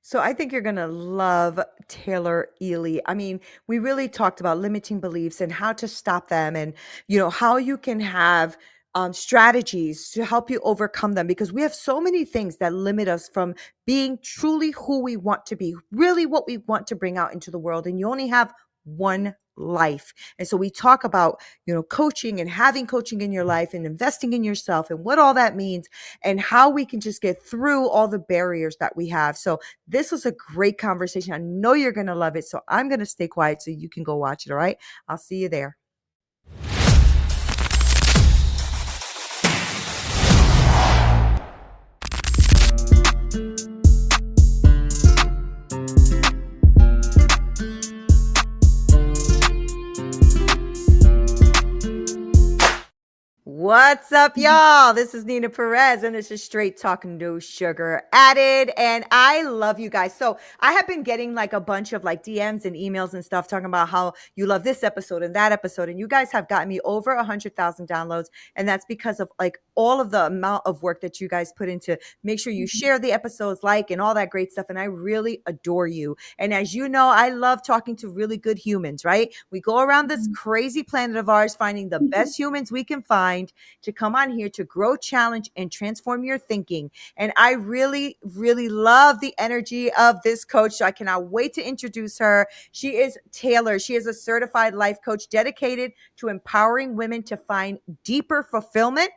So I think you're going to love Taylor Ely. I mean, we really talked about limiting beliefs and how to stop them and, how you can have strategies to help you overcome them because we have so many things that limit us from being truly who we want to be, really what we want to bring out into the world. And you only have one life. And so we talk about, coaching and having coaching in your life and investing in yourself and what all that means and how we can just get through all the barriers that we have. So this was a great conversation. I know you're going to love it. So I'm going to stay quiet so you can go watch it. All right. I'll see you there. What's up, y'all? This is Neena Perez, and this is Straight Talk, No Sugar Added. And I love you guys. So I have been getting like a bunch of like DMs and emails and stuff talking about how you love this episode and that episode. And you guys have gotten me over 100,000 downloads. And that's because of like all of the amount of work that you guys put into make sure you share the episodes, like, and all that great stuff. And I really adore you. And as you know, I love talking to really good humans, right? We go around this crazy planet of ours, finding the best humans we can find to come on here to grow, challenge, and transform your thinking. And I really, really love the energy of this coach. So I cannot wait to introduce her. She is Taylor. She is a certified life coach dedicated to empowering women to find deeper fulfillment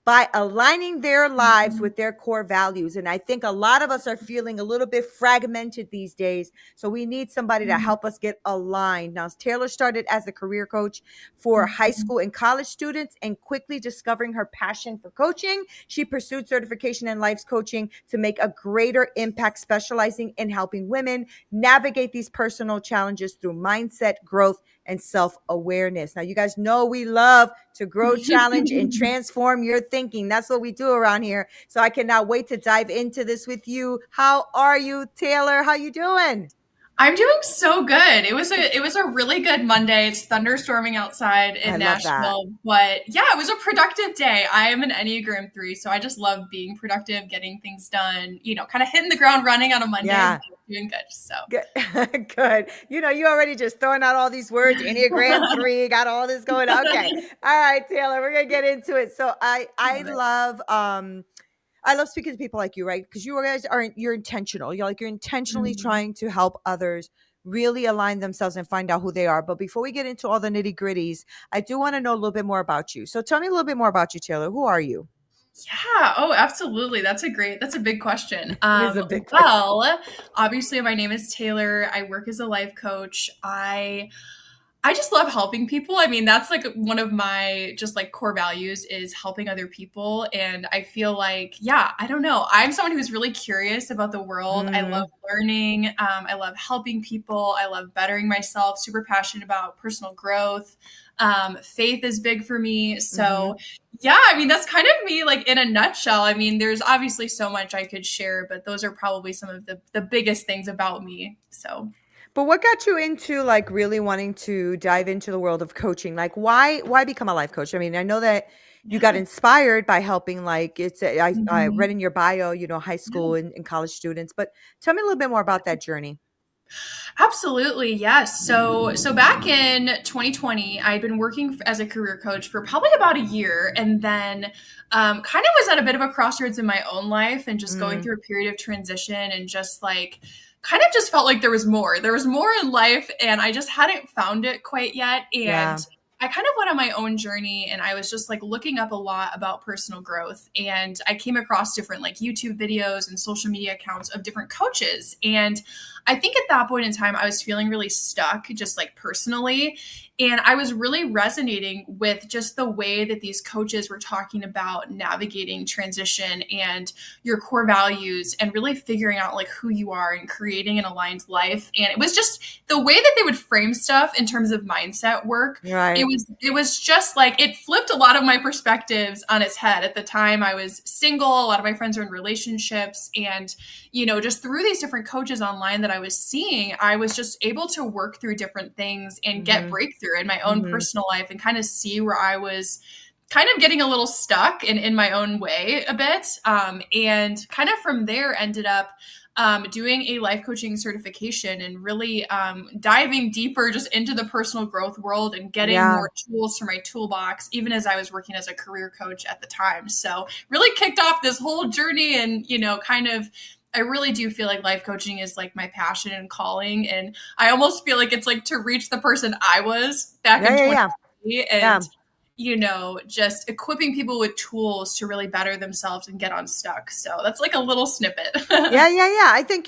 by aligning their lives with their core values. And I think a lot of us are feeling a little bit fragmented these days. So we need somebody to help us get aligned. Now, Taylor started as a career coach for high school and college students, and quickly discovering her passion for coaching, she pursued certification in life coaching to make a greater impact, specializing in helping women navigate these personal challenges through mindset growth and self-awareness. Now, you guys know we love to grow, challenge, and transform your thinking. That's what we do around here. So I cannot wait to dive into this with you. How are you, Taylor? How you doing? I'm doing so good. It was a really good Monday. It's thunderstorming outside I in love that. Nashville, but yeah, it was a productive day. I am an Enneagram 3, so I just love being productive, getting things done, kind of hitting the ground running on a Monday, Yeah. but doing good. So Good. Good. You already just throwing out all these words. Enneagram 3, got all this going on. Okay. All right, Taylor, we're gonna get into it. So I love speaking to people like you, right? Because you guys you're intentional. You're intentionally Mhm. trying to help others really align themselves and find out who they are. But before we get into all the nitty-gritties, I do want to know a little bit more about you. So tell me a little bit more about you, Taylor. Who are you? Yeah. Oh, absolutely. That's a big question. It is a big question. Well, obviously my name is Taylor. I work as a life coach. I just love helping people. I mean, that's like one of my just like core values is helping other people. And I feel like, yeah, I don't know. I'm someone who's really curious about the world. I love Mm-hmm. learning. I love helping people. I love bettering myself, super passionate about personal growth. Faith is big for me. Mm-hmm. So, yeah, I mean, that's kind of me like in a nutshell. I mean, there's obviously so much I could share, but those are probably some of the biggest things about me. So, But what got you into like really wanting to dive into the world of coaching? Like why become a life coach? I mean, I know that you got yeah. inspired by helping like I read Mhm. in your bio, high school and college students, but tell me a little bit more about that journey. Absolutely, yes. So back in 2020, I'd been working as a career coach for probably about a year, and then kind of was at a bit of a crossroads in my own life, and just going Mm, through a period of transition, and just like kind of just felt like there was more. There was more in life, and I just hadn't found it quite yet. yeah. And I kind of went on my own journey, and I was just like looking up a lot about personal growth, and I came across different like YouTube videos and social media accounts of different coaches, and I think at that point in time, I was feeling really stuck, just like personally. And I was really resonating with just the way that these coaches were talking about navigating transition and your core values and really figuring out like who you are and creating an aligned life. And it was just the way that they would frame stuff in terms of mindset work. It Right. was it was just like it flipped a lot of my perspectives on its head. At the time I was single, a lot of my friends are in relationships, and just through these different coaches online that I was seeing, I was just able to work through different things and get Mhm. breakthrough in my own Mhm. personal life and kind of see where I was kind of getting a little stuck in my own way a bit. And kind of from there ended up doing a life coaching certification and really diving deeper just into the personal growth world and getting Yeah. more tools for my toolbox, even as I was working as a career coach at the time. So really kicked off this whole journey and, kind of I really do feel like life coaching is like my passion and calling. And I almost feel like it's like to reach the person I was back Yeah. in Yeah. Yeah. 2020 Yeah. and, just equipping people with tools to really better themselves and get unstuck. So that's like a little snippet. Yeah, yeah, yeah. I think,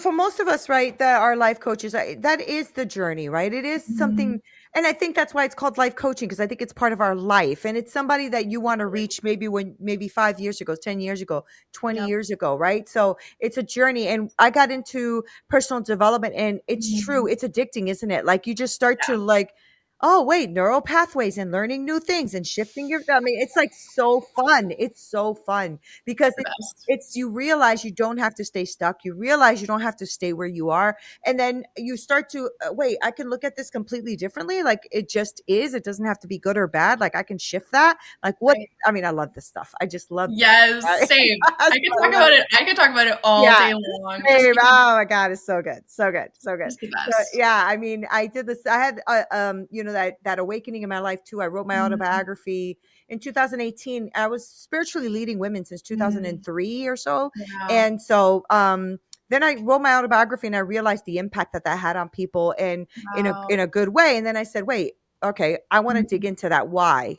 for most of us, right, that are life coaches, that is the journey, right? It is Mhm. something, and I think that's why it's called life coaching, because I think it's part of our life, and it's somebody that you want to reach maybe 5 years ago, 10 years ago, 20 Yep. years ago, right? So it's a journey. And I got into personal development, and it's true, Mhm. it's addicting, isn't it? Like you just start Yeah, to like, oh, wait, neural pathways and learning new things and shifting I mean, it's like so fun. It's so fun because it's the best. it's you realize you don't have to stay stuck. You realize you don't have to stay where you are. And then you start to wait, I can look at this completely differently. Like it just is. It doesn't have to be good or bad. Like I can shift that. Like what Right. I mean, I love this stuff. I just love Yes, it. same. I I can so talk love about it. it. I could talk about it all Yeah. day long just Same. because Oh my God, it's so good. So good. So good. it's the So best. yeah, I mean, I did this. I had that awakening in my life too. I wrote my Mhm. autobiography in 2018. I was spiritually leading women since Mm. 2003 or so. Wow. And so then I wrote my autobiography and I realized the impact that that had on people and Wow. in a good way. And then I said, wait, okay, I want to dig Mhm. into that. Why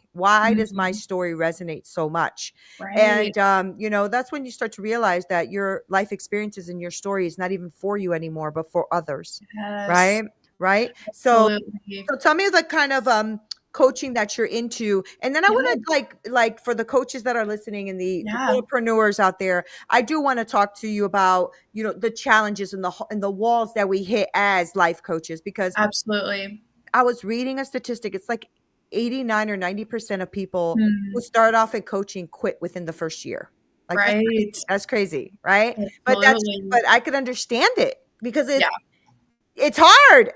does my Mhm. story resonate so much? Right. And that's when you start to realize that your life experiences and your story is not even for you anymore, but for others. Yes. Right. Right. So Absolutely. tell me the kind of coaching that you're into. And then I Yeah. want to like for the coaches that are listening and the Yeah. solopreneurs out there, I do want to talk to you about, the challenges and the walls that we hit as life coaches, because Absolutely. I was reading a statistic. It's like 89 or 90% of people who Mm. start off in coaching quit within the first year. Like that's Right. crazy. That's crazy, right? Absolutely. But I could understand it because Yeah. it's hard.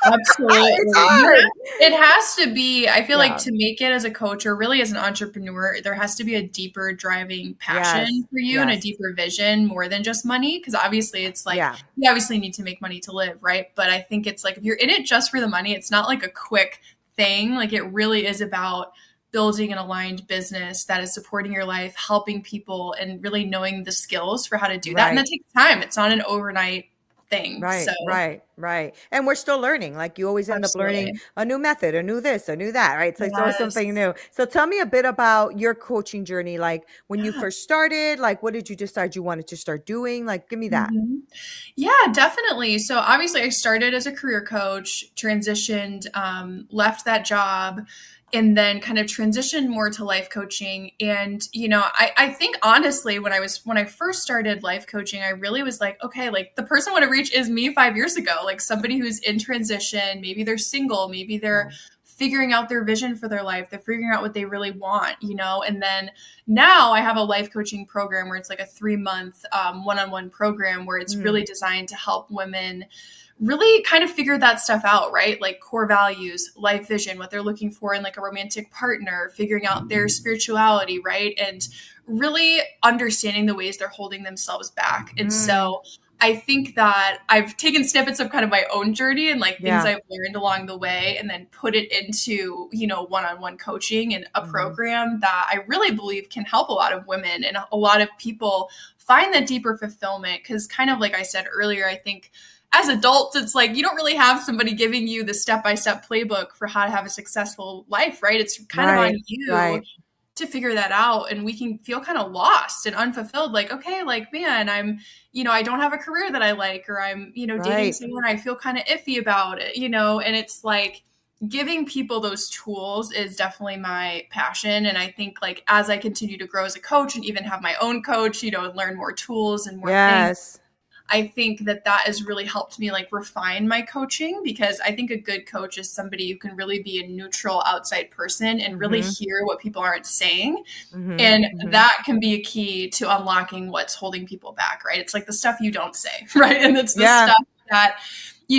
It's Absolutely. hard. It has to be, I feel like Yeah. to make it as a coach or really as an entrepreneur, there has to be a deeper driving Yes. passion for you and a Yes. deeper vision more than just money. Cause obviously it's like, Yeah. you obviously need to make money to live, right? But I think it's like if you're in it just for the money, it's not like a quick thing. Like it really is about building an aligned business that is supporting your life, helping people, and really knowing the skills for how to do that. And Right. that takes time. It's not an overnight thing. Right, So right, right. And we're still learning. Like you always end up learning absolutely. a new method, a new this, a new that, right? So it's always something Yes. new. So tell me a bit about your coaching journey. Like when you Yeah. first started, like what did you decide you wanted to start doing? Like give me that. Mhm. Yeah, definitely. So obviously, I started as a career coach, transitioned, left that job, and then kind of transitioned more to life coaching. And I think honestly, when I first started life coaching, I really was like, okay, like the person I want to reach is me 5 years ago, like somebody who's in transition. Maybe they're single, maybe they're Mm, figuring out their vision for their life. They're figuring out what they really want, and then now I have a life coaching program where it's like a 3 month one-on-one program where it's mm, really designed to help women really kind of figure that stuff out, right? Like core values, life vision, what they're looking for in like a romantic partner, figuring out their spirituality, right? And really understanding the ways they're holding themselves back. And mm, so I think that I've taken snippets of kind of my own journey and like things yeah. I've learned along the way and then put it into, one-on-one coaching and a Hmm. program that I really believe can help a lot of women and a lot of people find that deeper fulfillment. Cause kind of like I said earlier, I think as adults, it's like you don't really have somebody giving you the step-by-step playbook for how to have a successful life, right? It's kind of on Right, you right, to figure that out, and we can feel kind of lost and unfulfilled, like, okay, like, man, I don't have a career that I like, or I'm dating right. someone I feel kind of iffy about it, and it's like giving people those tools is definitely my passion. And I think like as I continue to grow as a coach and even have my own coach, and learn more tools and more things, Yes. I think that has really helped me like refine my coaching, because I think a good coach is somebody who can really be a neutral outside person and really Mm-hmm. hear what people aren't saying. Mm-hmm. And Mm-hmm. that can be a key to unlocking what's holding people back, right? It's like the stuff you don't say, right? And it's the Yeah. stuff that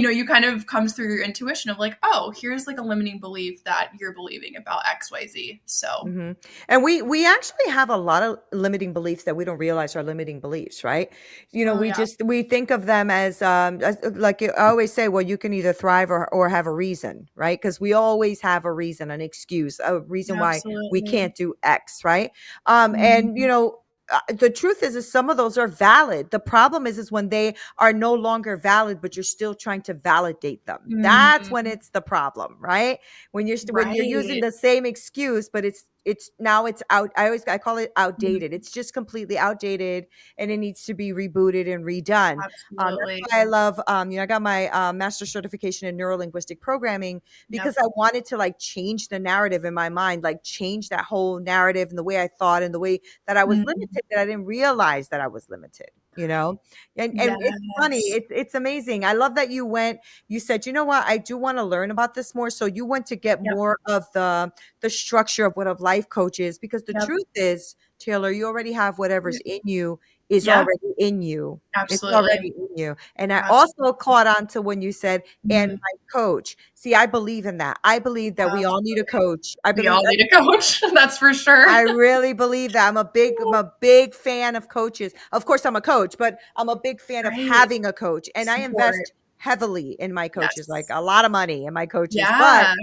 you kind of comes through your intuition of like, oh, here's like a limiting belief that you're believing about XYZ. So, Mhm. And we actually have a lot of limiting beliefs that we don't realize are limiting beliefs, right? oh We yeah. just we think of them as like I always say, well, you can either thrive or have a reason, right? Because we always have a reason, an excuse, a reason why we Absolutely. can't do X, right? And Mhm. the truth is some of those are valid. The problem is when they are no longer valid, but you're still trying to validate them. That's when Mhm. it's the problem, right? When you're using Right. the same excuse, but it's now it's out. I call it outdated. Mhm. It's just completely outdated, and it needs to be rebooted and redone. That's Absolutely. why I love I got my master certification in neuro linguistic programming because Yep. I wanted to like change the narrative in my mind, like change that whole narrative and the way I thought and the way that I was Mhm. limited, that I didn't realize that I was limited. And it's funny. Yes. It's amazing. I love that you said, you know what, I do want to learn about this more. So you went to get Yep. more of the structure of what a life coach is, because the Yep. truth is, Taylor, you already have whatever's in you is Yeah. already in you. It's Absolutely. already in you. And I also Absolutely. caught on to when you said, and Mhm. my coach. See, I believe in that. I believe that we all need a Absolutely. coach. I We believe all need a coach. That's for sure. I really believe that. I'm a big fan of coaches. Of course, I'm a coach, but I'm a big fan of Right. having a coach. And I Support. invest heavily in my coaches, like Yes. a lot of money in my coaches. But Yeah.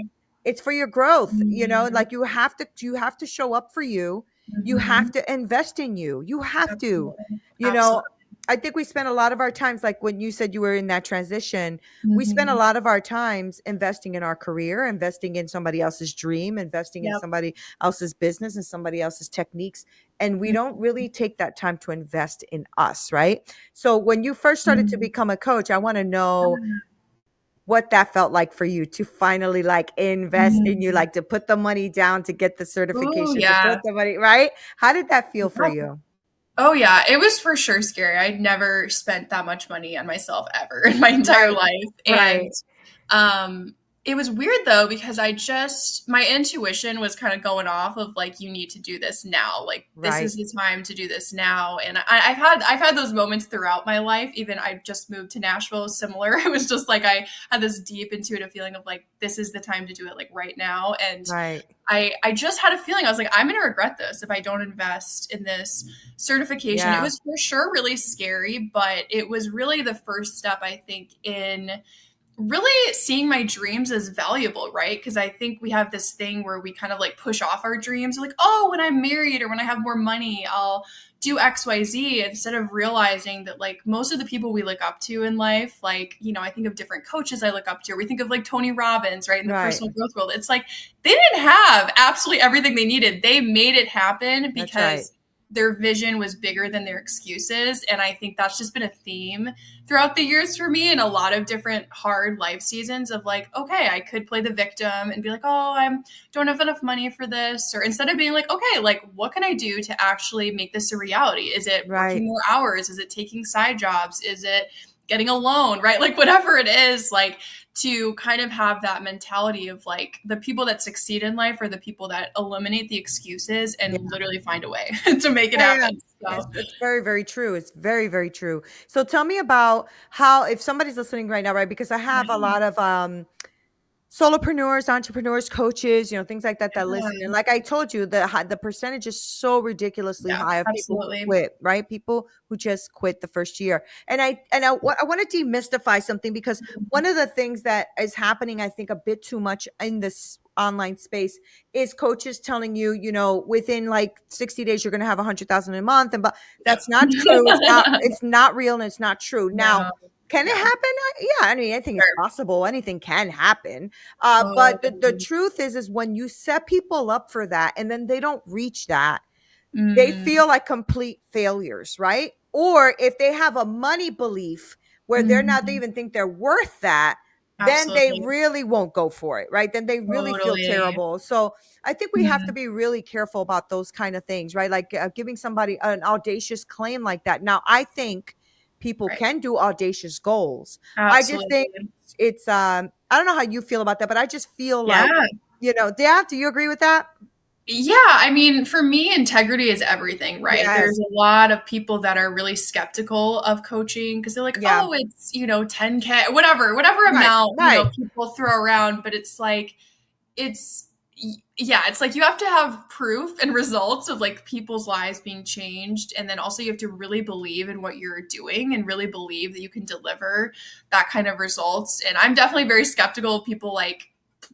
it's for your growth, Mhm. like you have to show up for you. You have Mhm. to invest in you. You have to, Absolutely. you know, Absolutely. I think we spend a lot of our times, like when you said you were in that transition, we spend a Mhm. lot of our times investing in our career, investing in somebody else's dream, investing in Yep. somebody else's business and somebody else's techniques. And we don't Mhm. really take that time to invest in us, right? So when you first started to Mhm. become a coach, I want to know Yeah. what that felt like for you to finally like invest in you, Mhm. like to put the money down to get the Ooh, certification, to put yeah. the money, right? How did that feel for Yeah. you? Oh yeah, it was for sure scary. I'd never spent that much money on myself ever in my entire Right, life. And right, um it was weird though because my intuition was kind of going off of like you need to do this now. Like this right, is the time to do this now. And I've had those moments throughout my life. Even I just moved to Nashville, similar. It was just like I had this deep intuitive feeling of like this is the time to do it like right now. And right. I just had a feeling I was like, I'm going to regret this if I don't invest in this certification. It Yeah, was for sure really scary, but it was really the first step, I think, in really seeing my dreams as valuable, right? Because I think we have this thing where we kind of like push off our dreams, like, oh, when I'm married or when I have more money, I'll do XYZ instead of realizing that like most of the people we look up to in life, like, I think of different coaches I look up to, or we think of like Tony Robbins, right? In the right. personal growth world. It's like they didn't have absolutely everything they needed. They made it happen That's right. because their vision was bigger than their excuses. And I think that's just been a theme throughout the years for me in a lot of different hard life seasons of like, okay, I could play the victim and be like, oh, I don't have enough money for this. Or instead of being like, okay, like what can I do to actually make this a reality? Is it Right. working more hours? Is it taking side jobs? Is it getting a loan, right? Like whatever it is, like to kind of have that mentality of like the people that succeed in life are the people that eliminate the excuses Yeah. and literally find a way to make it Yeah, yeah. happen. So, It's very, very true. It's very, very true. So tell me about how, if somebody's listening right now, right? Because I have a yeah, lot of solopreneurs, entrepreneurs, coaches, things like that that listen. yeah, And like I told you, the percentage is so ridiculously yeah, high of people who absolutely. quit, right? People who just quit the first year. And I want to demystify something, because one of the things that is happening, I think, a bit too much in this online space is coaches telling you, within like 60 days you're going to have 100,000 a month, and but Yep. that's not true. It's not real, and it's not true. Now, No. can it Yeah. happen? Yeah, I mean, anything is Sure. possible. Anything can happen. But the Totally. truth is when you set people up for that and then they don't reach that, they Mm, feel like complete failures, right? Or if they have a money belief where they're not, they mhm. even think they're worth that, then they Absolutely. really won't go for it, right? Then they really feel Totally. terrible. So I think we have to Mhm. be really careful about those kind of things, right? Like giving somebody an audacious claim like that. Now, I think people Right. can do audacious goals. I just think Absolutely. it's I don't know how you feel about that, but I just feel Yeah. like, yeah, do you agree with that? Yeah, I mean, for me, integrity is everything, right? There's Yes. a lot of people that are really skeptical of coaching because they're like, Yeah. oh, it's, 10K, whatever Right. amount, Right. people throw around. But it's like, it's, yeah, it's like you have to have proof and results of like people's lives being changed. And then also you have to really believe in what you're doing and really believe that you can deliver that kind of results. And I'm definitely very skeptical of people like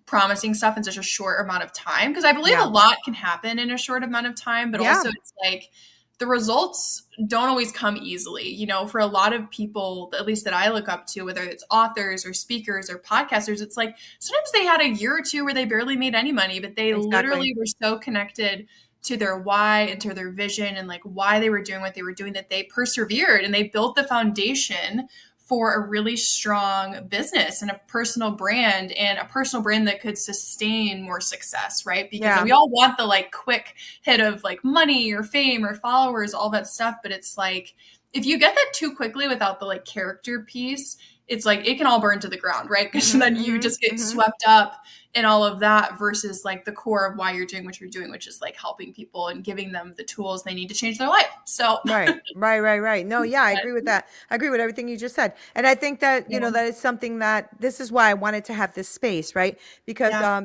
promising stuff in such a short amount of time because I believe a Yeah. lot can happen in a short amount of time, but Yeah. also it's like the results don't always come easily. For a lot of people, at least that I look up to, whether it's authors or speakers or podcasters, it's like sometimes they had a year or two where they barely made any money, but they Exactly. literally were so connected to their why and to their vision and like why they were doing what they were doing that they persevered and they built the foundation for a really strong business and a personal brand that could sustain more success, right? Because Yeah. we all want the like quick hit of like money or fame or followers, all that stuff. But it's like, if you get that too quickly without the like character piece, it's like it can all burn to the ground, right? Because Hmm. then you Hmm. just get Hmm. swept up in all of that versus like the core of why you're doing what you're doing, which is like helping people and giving them the tools they need to change their life. So, Right, right, right, right. No, yeah, I but, agree with that. I agree with everything you just said. And I think that, yeah, that is something that this is why I wanted to have this space, right? Because yeah.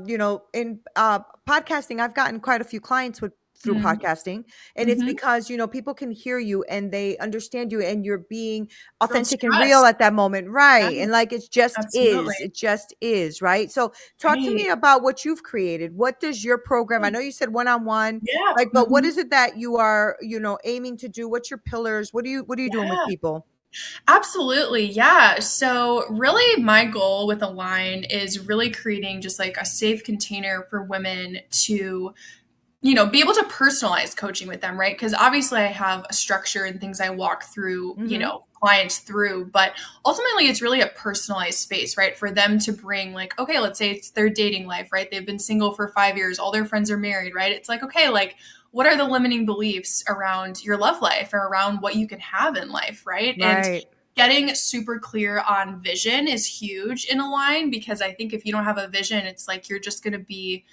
in podcasting, I've gotten quite a few clients with through Mm. podcasting, and it's Mhm. because, people can hear you and they understand you and you're being Builds authentic and real trust. at that moment, Yeah, right? And like absolutely. it just is, right? So talk to Right. me about what you've created. What does your program? I Yeah. know you said one-on-one, Yeah. like, but what Mhm. is it that you are, aiming to do? What's your pillars? What are you doing with Yeah. people? Absolutely. Yeah. So, really, my goal with Align is really creating just like a safe container for women to be able to personalize coaching with them, right? Because obviously I have a structure and things I walk through, Mhm. clients through, but ultimately it's really a personalized space, right? For them to bring, like, okay, let's say it's their dating life, right? They've been single for 5 years, all their friends are married, right? It's like, okay, like, what are the limiting beliefs around your love life or around what you can have in life, right? And Right. getting super clear on vision is huge in Align because I think if you don't have a vision, it's like you're just going to be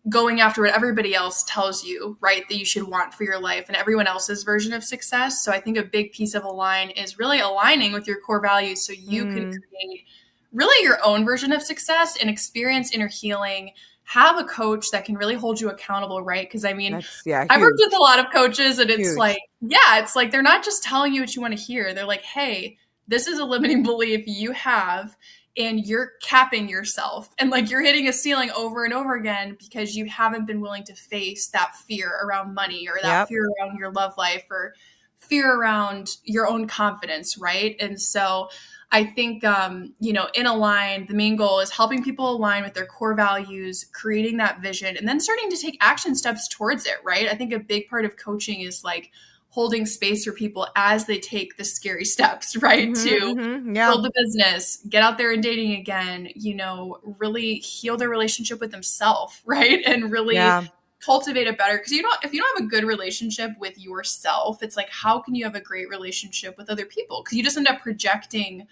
going after what everybody else tells you, right, that you should want for your life and everyone else's version of success. So I think a big piece of Align is really aligning with your core values so you can Mm, create really your own version of success and experience inner healing. Have a coach that can really hold you accountable, right? Because I mean, that's yeah, I've worked with a huge. lot of coaches and it's like, Huge. yeah, it's like they're not just telling you what you want to hear. They're like, hey, this is a limiting belief you have and you're capping yourself and like you're hitting a ceiling over and over again because you haven't been willing to face that fear around money or that Yep. fear around your love life or fear around your own confidence, right? And so I think in Align, the main goal is helping people align with their core values, creating that vision, and then starting to take action steps towards it, right? I think a big part of coaching is like holding space for people as they take the scary steps, right? Mhm, To mhm. Yeah. build the business, get out there and dating again, really heal their relationship with themselves, right? And really Yeah. cultivate it better. Because if you don't have a good relationship with yourself, it's like, how can you have a great relationship with other people? Because you just end up projecting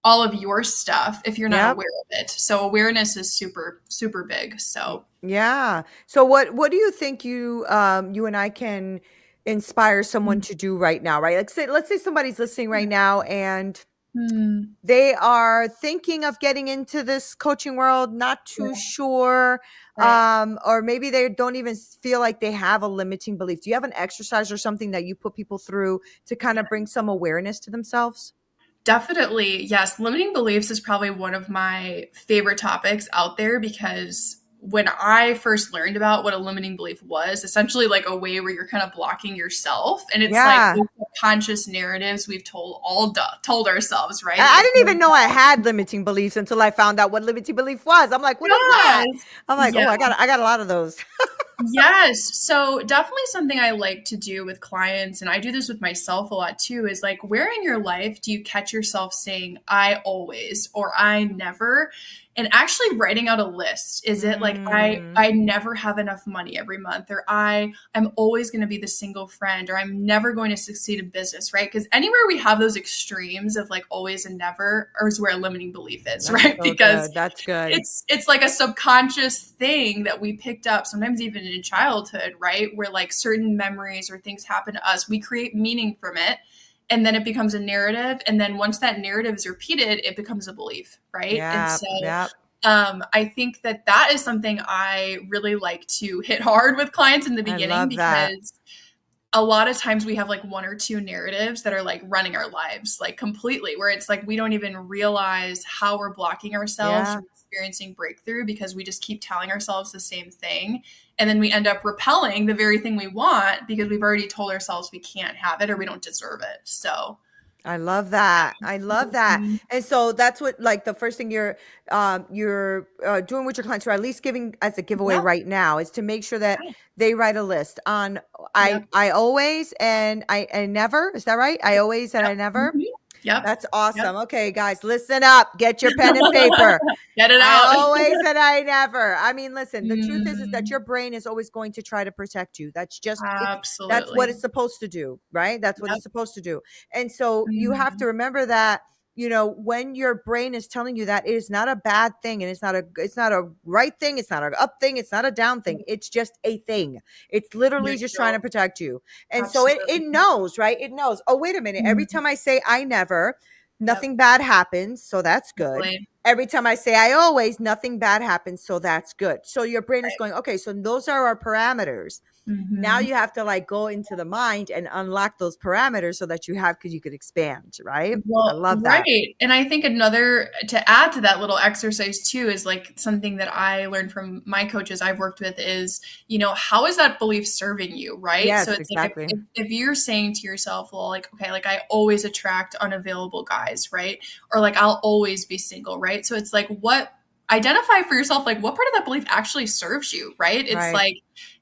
all of your stuff if you're not Yep. aware of it. So awareness is super, super big. So, Yeah. So what do you think you and I can inspire someone to do right now, right? Like let's say somebody's listening right now and hmm, they are thinking of getting into this coaching world, not too yeah, sure, right. or maybe they don't even feel like they have a limiting belief. Do you have an exercise or something that you put people through to kind of bring some awareness to themselves? Definitely, yes. Limiting beliefs is probably one of my favorite topics out there because when I first learned about what a limiting belief was, essentially like a way where you're kind of blocking yourself, and it's like Yeah. those conscious narratives we've told ourselves, I right? I Like, didn't even know I had limiting beliefs until I found out what limiting belief was. I'm like, what is that? yes, I'm like, yeah. oh, I got a lot of those. Yes. So definitely something I like to do with clients, and I do this with myself a lot too, is like, where in your life do you catch yourself saying, I always or I never? And actually writing out a list. Is it like Mm, I never have enough money every month, or I'm always going to be the single friend, or I'm never going to succeed in business, right? Because anywhere we have those extremes of like always and never is where a limiting belief is, that's right? so Because good. That's good. it's like a subconscious thing that we picked up sometimes even in childhood, right? Where like certain memories or things happen to us, we create meaning from it. And then it becomes a narrative. And then once that narrative is repeated, it becomes a belief, right? And Yeah. so Yeah. I think that that is something I really like to hit hard with clients in the I beginning, love that. because a lot of times we have like one or two narratives that are like running our lives like completely, where it's like we don't even realize how we're blocking ourselves Yeah. from experiencing breakthrough because we just keep telling ourselves the same thing. And then we end up repelling the very thing we want because we've already told ourselves we can't have it or we don't deserve it. So, I love that. I love that. mhm. And so that's what, like, the first thing you're doing with your clients, or at least giving as a giveaway Yeah, right now, is to make sure that yeah, they write a list on yep, I always and I never. Is that right? I always and yep, I never. mhm, yep, That's yep. awesome. Okay, guys, listen up. Get your pen and paper. Get it I out. always and I never. I mean, listen, the truth is that Mm, your brain is always going to try to protect you. That's what absolutely. it's supposed to do, right? That's what Yep. it's supposed to do. And so you have to Mhm. remember that, when your brain is telling you that, it is not a bad thing, and it's not a right thing, it's not a up thing, it's not a down thing. Yep. It's just a thing. It's literally just trying to Neutral. protect you. And so it Absolutely. knows, right? It knows. Oh, wait a minute. Every Mhm. time I say I never, Yep. nothing bad happens, so that's good. Totally. Every time I say I always, nothing bad happens, so that's good. So your brain is Right. going, okay, so those are our parameters. Now Mhm. you have to like go into the mind and unlock those parameters so that because you could expand, right? I Well, love that. right. And I think another to add to that little exercise too is like something that I learned from my coaches I've worked with is, how is that belief serving you, right? So Yes, it's like if, exactly. if, if you're saying to yourself, well, like, okay, like I always attract unavailable guys, right? Or like I'll always be single, right? So it's like identify for yourself, like what part of that belief actually serves you, right? It's Right. like,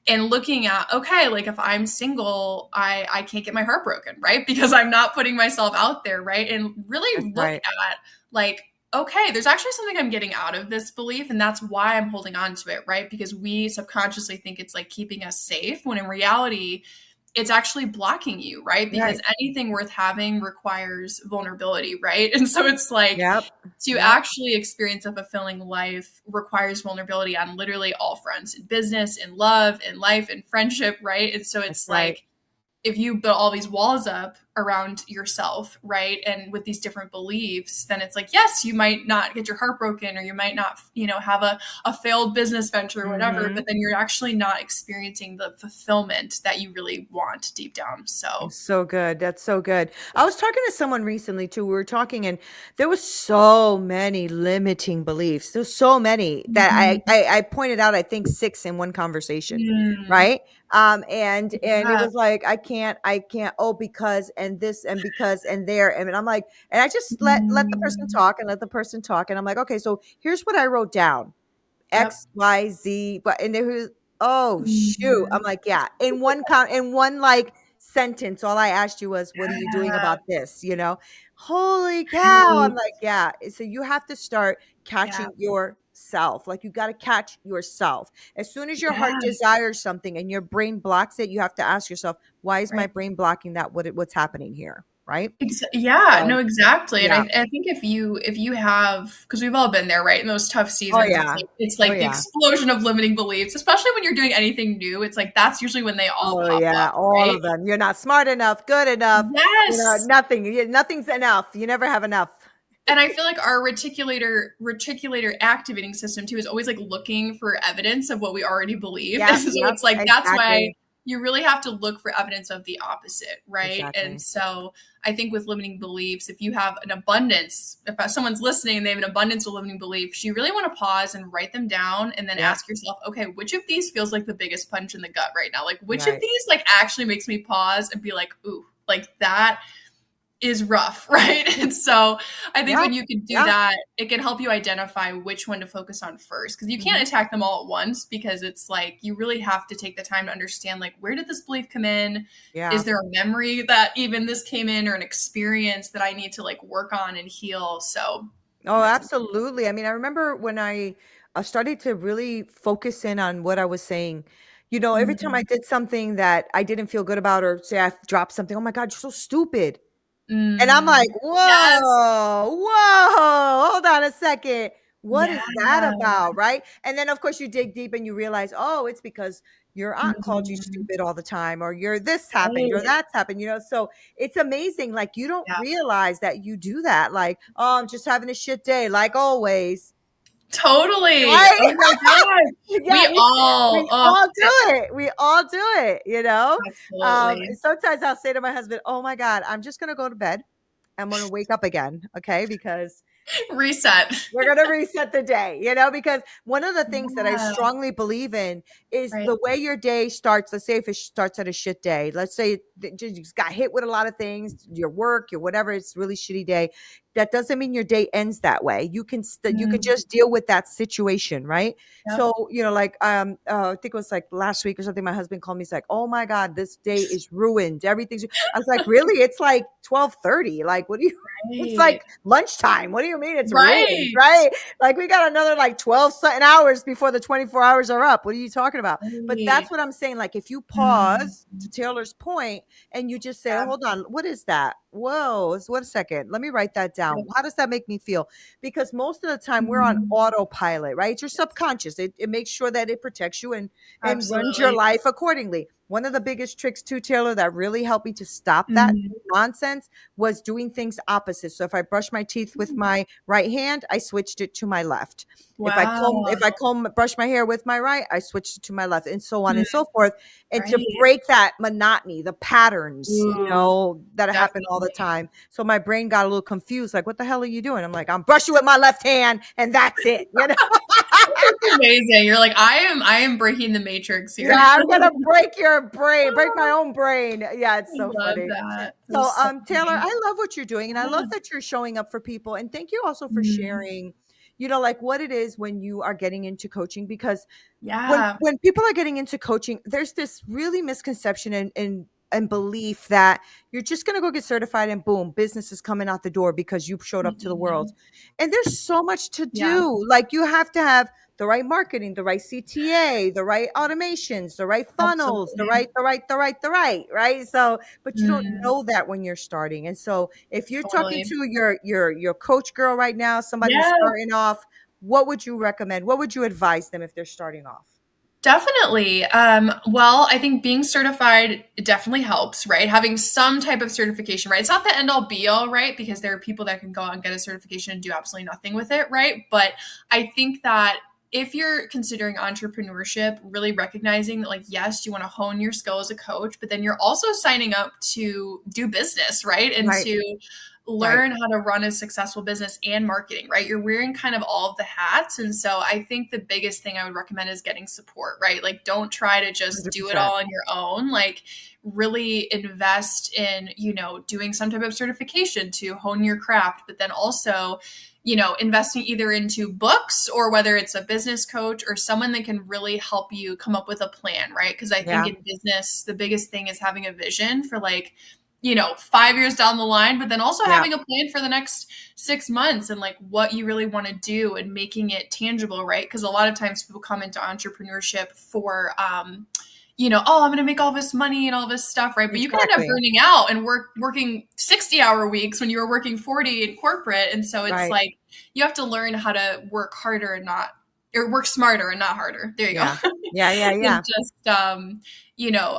and looking at, okay, like if I'm single, I can't get my heart broken, right? Because I'm not putting myself out there, right? And That's really look right. at like, okay, there's actually something I'm getting out of this belief, and that's why I'm holding on to it, right? Because we subconsciously think it's like keeping us safe, when in reality it's actually blocking you, right? Because Right. anything worth having requires vulnerability, right? And so it's like Yep. to Yep. actually experience a fulfilling life requires vulnerability on literally all fronts, in business, in love, in life, in friendship, right? And so That's it's right. like if you build all these walls up around yourself, right? And with these different beliefs, then it's like, yes, you might not get your heart broken, or you might not, have a failed business venture or whatever, Mm-hmm. but then you're actually not experiencing the fulfillment that you really want deep down. So, So good. That's so good. I was talking to someone recently too. We were talking, and there was so many limiting beliefs. There's so many that I, mhm. I I pointed out. I think six in one conversation, Mm, right? And it yeah, was like I can't. Oh, because and this and because and there, and I'm like, and I just let the person mm, talk and let the person talk, and I'm like, okay, so here's what I wrote down. yep. XYZ, but and there was oh shoot. I'm Mhm. like, yeah. In one like sentence, all I asked you was, what are you doing Yeah, about this? Holy cow. I'm right. like, yeah. So you have to start Yeah, catching yourself. Like you got to catch yourself. As soon as your heart yeah, desires something and your brain blocks it, you have to ask yourself, why is my right. brain blocking that? What's happening here? Right. Yeah, So no, exactly. And yeah. I think if you have, because we've all been there, right? In those tough Oh seasons, it's yeah. like it's Oh like the yeah. explosion of limiting beliefs, especially when you're doing anything new. It's like that's usually when they all Oh, pop yeah, up, all right? of them. You're not smart enough, good enough, Yes. nothing. Nothing's enough. You never have enough. And I feel like our reticular activating system too is always like looking for evidence of what we already believe. And Yep, so yep, it's like that's why exactly, you really have to look for evidence of the opposite, right? And exactly. so I think with limiting beliefs, if you have an abundance, if someone's listening and they have an abundance of limiting beliefs, you really want to pause and write them down and then Yep, ask yourself, okay, which of these feels like the biggest punch in the gut right now? Like which of right. these like actually makes me pause and be like, ooh, like that is rough, right? And so I think Yeah, when you can do yeah, that, it can help you identify which one to focus on first, because you can't mhm, attack them all at once, because it's like you really have to take the time to understand, like, where did this belief come in? yeah. Is there a memory that even this came in, or an experience that I need to like work on and heal? So I Oh, think that's absolutely. I mean, I remember when I started to really focus in on what I was saying. Every time I important. did something that I didn't feel good about, or say I dropped something, oh my God, you're so stupid. And I'm like, Mm. Yes. "Whoa, whoa, hold on a second. What Yeah. is that about?" Right? And then, of course, you dig deep and you realize, "Oh, it's because your aunt called you Mhm. stupid all the time, or your this happened or Right. that's happened, so it's amazing. Like, you don't Yeah. realize that you do that. Like, oh, I'm just having a shit day, like always. Totally. Right? Oh my gosh. Yeah, We all, we oh, all do it. We all do it. absolutely. Sometimes I'll say to my husband, "Oh my God, I'm just gonna go to bed. I'm gonna wake up again, okay? Because Reset. we're going to reset the day, because one of the things that I Yeah. strongly believe in is Right. the way your day starts. Let's say if it starts at a shit day, let's say that you just got hit with a lot of things, your work, your whatever, it's a really shitty day. That doesn't mean your day ends that way. You can Mm, just deal with that situation, right? yep. So, like, I think it was like last week or something. My husband called me. He's like, "Oh my God, this day is ruined. Everything's." I was like, "Really? It's like 12:30. Like, what do you?" It's Right. like lunchtime. What do you mean it's ruined, Right. right? Like, we got another like 12 something hours before the 24 hours are up. What are you talking about? But Right. that's what I'm saying. Like, if you Mm, pause, to Taylor's point, and you just say, yeah. hold on, what is that? Whoa, what a second. Let me write that down. Yep. How does that make me feel? Because most of the time we're on Mhm. autopilot, right? It's your Yes. subconscious. It makes sure that it protects you and runs your Absolutely. life accordingly. One of the biggest tricks too, Taylor, that really helped me to stop that Mhm. nonsense was doing things opposite. So if I brush my teeth with Mm. my right hand, I switched it to my left. Wow. If I brush my hair with my right, I switched it to my left, and so on Mm, and so forth. And to right. break that monotony, the patterns, Ooh, that happen all the definitely. time. So my brain got a little confused, like, what the hell are you doing? I'm like, I'm brushing with my left hand, and that's it. That's amazing. You're like, I am breaking the matrix Yeah, here. I'm gonna break your brain, break my own brain. Yeah, it's I so love funny. that. So, That's so Taylor, funny. I love what you're doing, and I Yeah. love that you're showing up for people. And thank you also for Mm, sharing, like, what it is when you are getting into coaching. Because when yeah. people are getting into coaching, there's this really misconception and belief that you're just going to go get certified and boom, business is coming out the door because you showed up to the world. Mm-mm. And there's so much to Yeah, do. Like, you have to have the right marketing, the right CTA, the right automations, the right funnels, absolutely. right. So, but you don't Mm, know that when you're starting. And so, if you're talking totally. to your coach girl right now, somebody who's Yeah. starting off, what would you recommend? What would you advise them if they're starting off? Definitely. Well, I think being certified definitely helps, right? Having some type of certification, right? It's not the end all be all, right? Because there are people that can go out and get a certification and do absolutely nothing with it, right? But I think that if you're considering entrepreneurship, really recognizing that, like, yes, you want to hone your skill as a coach, but then you're also signing up to do business, right? And Right, to right. learn how to run a successful business and marketing, right? You're wearing kind of all of the hats. And so I think the biggest thing I would recommend is getting support, right? Like, don't try to just do it 100%. all on your own. Like, really invest in, doing some type of certification to hone your craft, but then also, investing either into books or whether it's a business coach or someone that can really help you come up with a plan, right? Because I think Yeah, in business, the biggest thing is having a vision for, like, 5 years down the line, but then also yeah. having a plan for the next 6 months and like what you really want to do and making it tangible, right? Because a lot of times people come into entrepreneurship for, oh, I'm going to make all this money and all this stuff, right? But you can end up Exactly. burning out and working 60-hour weeks when you were working 40 in corporate. And so it's Right. like you have to learn how to work harder and not, or work smarter and not harder. There you go. Yeah. Yeah, yeah, And yeah. just,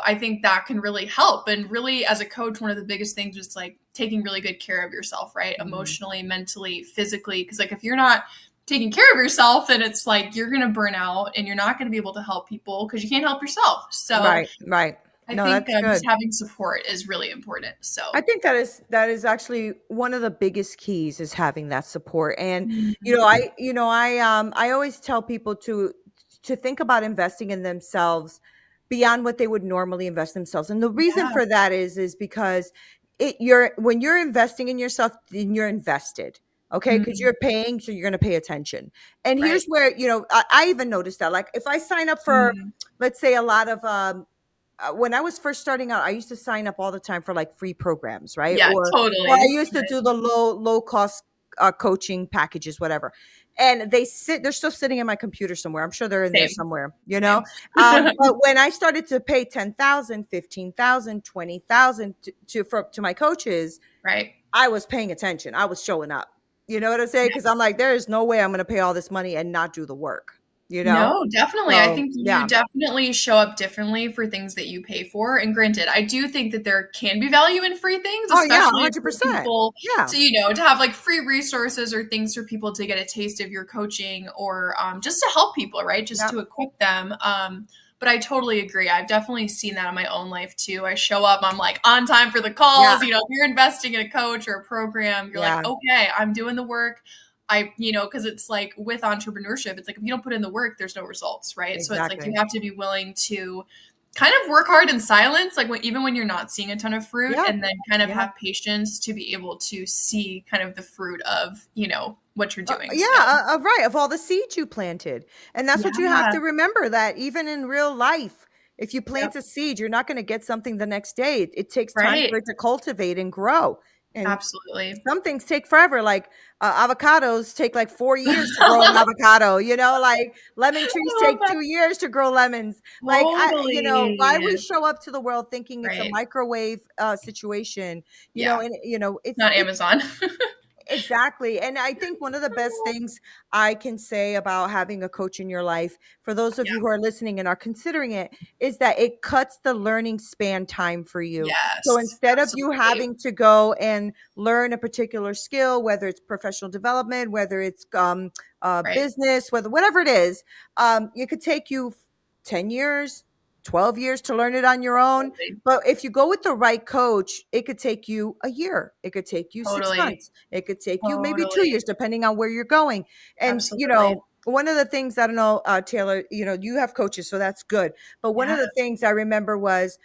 I think that can really help. And really, as a coach, one of the biggest things is like taking really good care of yourself, right? Mhm. Emotionally, mentally, physically. Because, like, if you're not taking care of yourself, then it's like you're going to burn out and you're not going to be able to help people because you can't help yourself. So Right, right. I No, think that's just good. having support is really important. I So, think that is actually one of the biggest keys is having that support. And mm, I always tell people to think about investing in themselves beyond what they would normally invest themselves. And the reason yeah. for that is because you're when you're investing in yourself, then you're invested. Okay, because Mm, you're paying, so you're going to pay attention. And right. here's where I even noticed that, like, if I sign up for, Mm, let's say, a lot of when I was first starting out, I used to sign up all the time for like free programs, right? yeah, Or I totally. used to do the low cost coaching packages, whatever. And they're still sitting in my computer somewhere. I'm sure they're in there Same. somewhere, Same. But when I started to pay 10,000, 15,000, 20,000 to my coaches, Right. I was paying attention. I was showing up. You know what I'm saying? Because I'm like, there is no way I'm going to pay all this money and not do the work. you know? No, definitely. I So, think you yeah. definitely show up differently for things that you pay for. And granted, I do think that there can be value in free things, Oh, yeah, especially for 100%. people Yeah. to, to have like free resources or things for people to get a taste of your coaching or just to help people, right? Just Yep. to equip them. But I totally agree. I've definitely seen that in my own life too. I show up, I'm like on time for the Yeah. calls. If you're investing in a coach or a program, you're like, Yeah. okay, I'm doing the work. Because it's like with entrepreneurship, it's like if you don't put in the work, there's no results, right? So it's like you Exactly. have to be willing to kind of work hard in silence, like even when you're not seeing a ton of fruit, Yeah. and then kind of Yeah. have patience to be able to see kind of the fruit of, what you're doing. Yeah, So, right. Of all the seeds you planted. And that's what you have yeah, to remember, that even in real life, if you yep, plant a seed, you're not going to get something the next day. It takes time right, for it to cultivate and grow. And absolutely. some things take forever. Like avocados take like 4 years to grow an avocado, like lemon trees I love take that. 2 years to grow lemons. Like, why we Totally. show up to the world thinking it's a Right. microwave situation, Yeah. and Not it's Amazon. exactly. And I think one of the best things I can say about having a coach in your life, for those of Yeah. you who are listening and are considering it, is that it cuts the learning span time for you. So Yes, instead of you absolutely. having to go and learn a particular skill, whether it's professional development, whether it's Right. business, whatever it is, it could take you 10 years, 12 years to learn it on your own. Absolutely. But if you go with the right coach, it could take you a year. It could take you 6 Totally. months. It could take you maybe 2 Totally. years, depending on where you're going. And, Absolutely. one of the things, I don't know, Taylor, you have coaches, so that's good. But one Yeah. of the things I remember was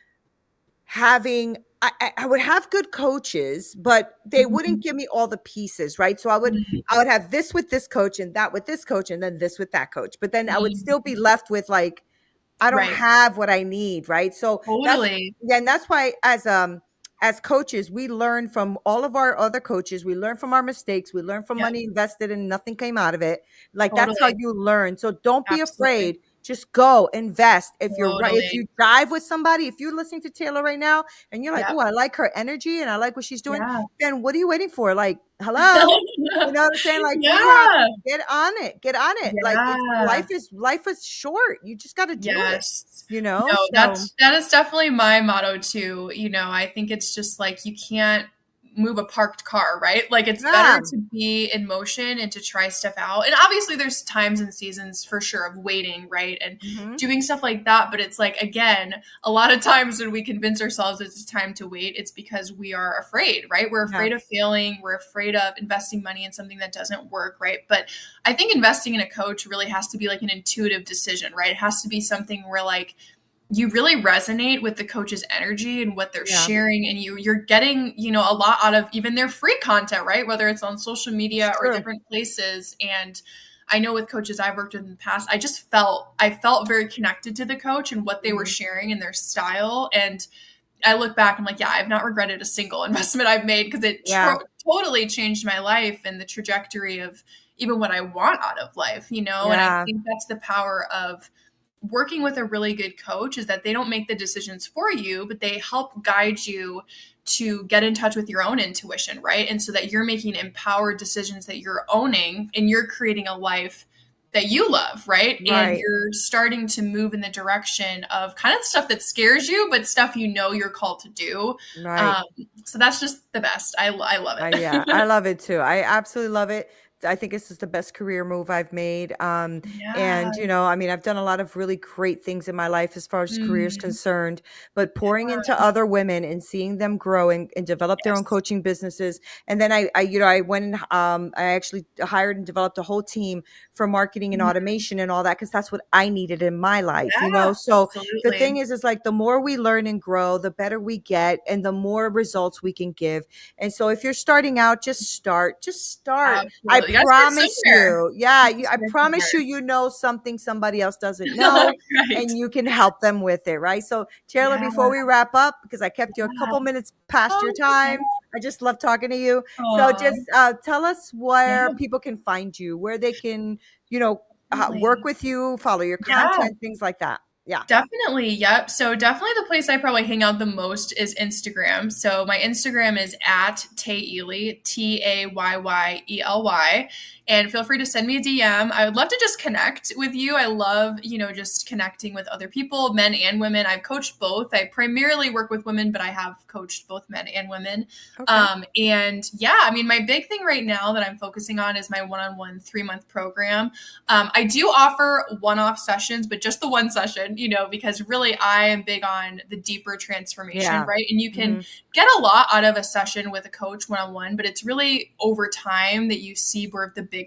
having, I would have good coaches, but they wouldn't Mhm. give me all the pieces, right? So Mhm. I would have this with this coach and that with this coach and then this with that coach. But then I would still be Mhm. left with like, I don't Right. have what I need, right? So Totally. that's why as coaches, we learn from all of our other coaches. We learn from our mistakes. We learn from Yep. money invested and nothing came out of it. Like that's how Totally. you learn. So don't be Absolutely. afraid. Just go invest. If you're right, if Totally. you dive with somebody, if you're listening to Taylor right now and you're like, Yep. oh, I like her energy and I like what she's doing, Yeah. then what are you waiting for? Like, hello, you know what I'm saying? Like you have to Yeah. get on it. Get on it. Like it's Yeah. life is short. You just got to do it. Yes. No, So that is definitely my motto too. I think it's just like you can't move a parked car, right? Like it's better yeah. to be in motion and to try stuff out. And obviously there's times and seasons for sure of waiting, right? And Mhm. doing stuff like that, but it's like again, a lot of times when we convince ourselves it's time to wait, it's because we are afraid, right? We're Yeah. afraid of failing, we're afraid of investing money in something that doesn't work, right? But I think investing in a coach really has to be like an intuitive decision, right? It has to be something where like you really resonate with the coach's energy and what they're Yeah. sharing, and you're getting a lot out of even their free content, right? Whether it's on social It's media or true. different places. And I know with coaches I've worked with in the past, I felt very connected to the coach and what they were Mhm. sharing and their style. And I look back, I'm like, yeah, I've not regretted a single investment I've made because it Yeah. totally changed my life and the trajectory of even what I want out of life. And I Yeah. think that's the power of working with a really good coach, is that they don't make the decisions for you, but they help guide you to get in touch with your own intuition, right? And so that you're making empowered decisions that you're owning and you're creating a life that you love, right? And Right. you're starting to move in the direction of kind of stuff that scares you, but stuff you're called to do. Right. Um, so that's just the best. I love Yeah, I it. love it too. I absolutely love it. I think this is the best career move I've made. Yeah. And I mean, I've done a lot of really great things in my life as far as career is Mhm. concerned, but Yeah. pouring into other women and seeing them grow and develop their own Yes. coaching businesses. And then I went and I actually hired and developed a whole team for marketing and Mhm. automation and all that because that's what I needed in my life. Yeah, So the thing absolutely. is like the more we learn and grow, the better we get and the more results we can give. And so if you're starting out, just start. Just start. I Absolutely. You gotta start promise somewhere. you. You Yeah, have to I start promise somewhere. you know something somebody else doesn't know Right. and you can help them with it, right? So, Taylor, Yeah, before we wrap up because I kept you a yeah. couple minutes past Oh, your it's okay. time. I just love talking to you. So Aw. just tell us Yeah, where people can find you, where they can, you know, work absolutely. with you, follow your Yeah. content, things like that. Yeah. Definitely. Yep. So definitely the place I probably hang out the most is Instagram. So my Instagram is at Tay Ely, Tayyely. And feel free to send me a DM. I would love to just connect with you. I love, just connecting with other people, men and women. I've coached both. I primarily work with women, but I have coached both men and women. Okay. And yeah, I mean, my big thing right now that I'm focusing on is my one-on-one 3-month program. I do offer one-off sessions, but just the one session, because really I am big on the deeper transformation, Yeah. right? And you can Hmm. get a lot out of a session with a coach one-on-one, but it's really over time that you see more of the bigger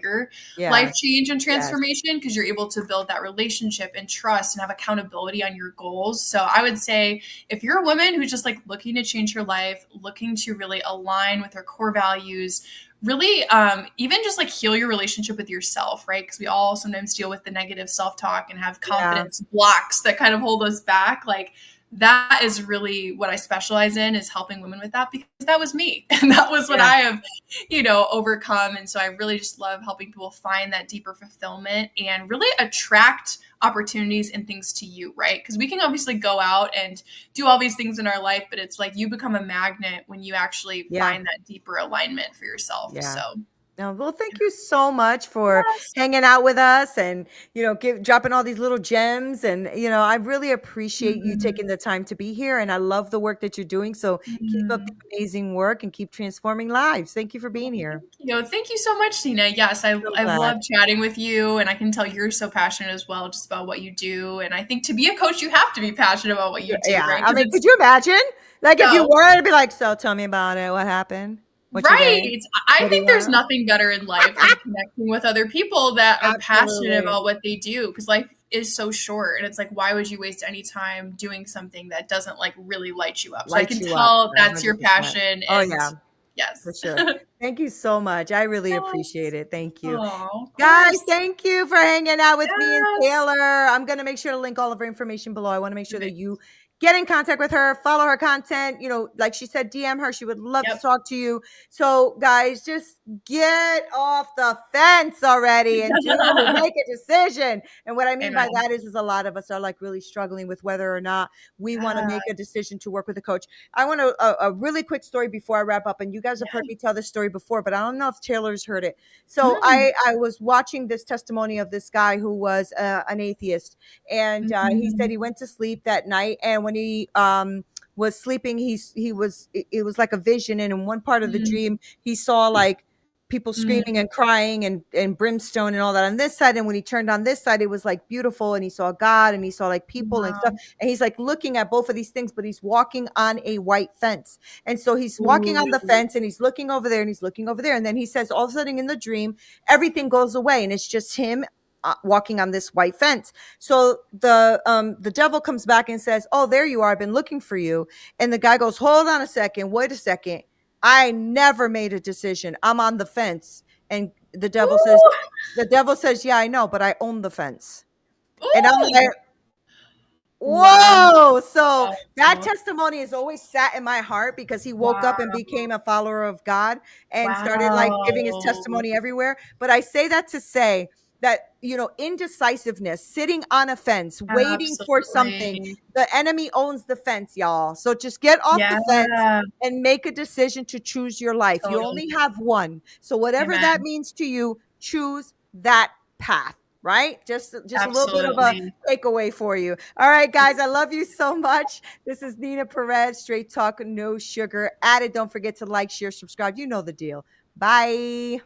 life Yes. change and Yes. transformation because you're able to build that relationship and trust and have accountability on your goals. So I would say if you're a woman who's just like looking to change her life, looking to really align with her core values, really even just like heal your relationship with yourself, right? Because we all sometimes deal with the negative self-talk and have Yeah. confidence blocks that kind of hold us back. Like that is really what I specialize in, is helping women with that, because that was me and that was what Yeah. I have overcome. And so I really just love helping people find that deeper fulfillment and really attract opportunities and things to you, right? Because we can obviously go out and do all these things in our life, but it's like you become a magnet when you actually Yeah. find that deeper alignment for yourself. Yeah. So No, well, thank you so much for yes. hanging out with us and, dropping all these little gems. And, I really appreciate you Mhm. taking the time to be here. And I love the work that you're doing. So keep up Mhm. the amazing work and keep transforming lives. Thank you for Well, being here. thank you so much, Tina. Yes, So I've glad. loved chatting with you, and I can tell you're so passionate as well, just about what you do. And I think to be a coach, you have to be passionate about what you do, Yeah. right? I Because mean, it's could you imagine? Like if you no. were to be like, so tell me about it. What happened? What's your day? Right. I What do you think there's want? nothing better in life than connecting with other people that are passionate Absolutely. about what they do, because life is so short and it's like, why would you waste any time doing something that doesn't like really light you up? So I Light can you up. tell that's your 100%. passion, Oh, and yeah, for yes. sure. Thank you so much. I really appreciate Yes. it. Thank you. Oh, of Guys, course. thank you for hanging out with me and Yes. Taylor. I'm going to make sure to link all of her information below. I want to make sure that Perfect. you get in contact with her, follow her content. Like she said, DM her. She would love to Yep. talk to you. So, guys, just get off the fence already and make a decision. And what I mean by Amen. that is a lot of us are like really struggling with whether or not we want to Yeah. make a decision to work with a coach. I want a really quick story before I wrap up. And you guys have heard Yeah. me tell this story before, but I don't know if Taylor's heard it. So Mm. I was watching this testimony of this guy who was an atheist, and he said Mhm. he went to sleep that night, and when he was sleeping, he was it was like a vision, and in one part of the Mm. dream, he saw like people screaming Mm. and crying and brimstone and all that on this side, and when he turned on this side, it was like beautiful, and he saw God, and he saw like people and stuff, Wow. and he's like looking at both of these things, but he's walking on a white fence. And so he's walking on the Ooh. fence and he's looking over there and he's looking over there. And then he says, all of a sudden in the dream, everything goes away and it's just him walking on this white fence. So the devil comes back and says, "Oh, there you are. I've been looking for you." And the guy goes, "Hold on a second. Wait a second. I never made a decision. I'm on the fence." And Ooh. the devil says, "Yeah, I know, but I own the fence." And I'm like, Ooh. Wow. whoa. So that testimony has always sat in my heart because he woke up and Wow. became a follower of God and started like giving his Wow. testimony everywhere. But I say that to say that, indecisiveness, sitting on a fence, waiting for something, Absolutely. the enemy owns the fence, y'all. So just get off Yeah. the fence and make a decision to choose your life. You Totally. only have one. So whatever that Amen. means to you, choose that path. Right? Just a little bit of a Absolutely. takeaway for you. All right, guys, I love you so much. This is Neena Perez, Straight Talk, No Sugar Added. Don't forget to like, share, subscribe. You know the deal. Bye.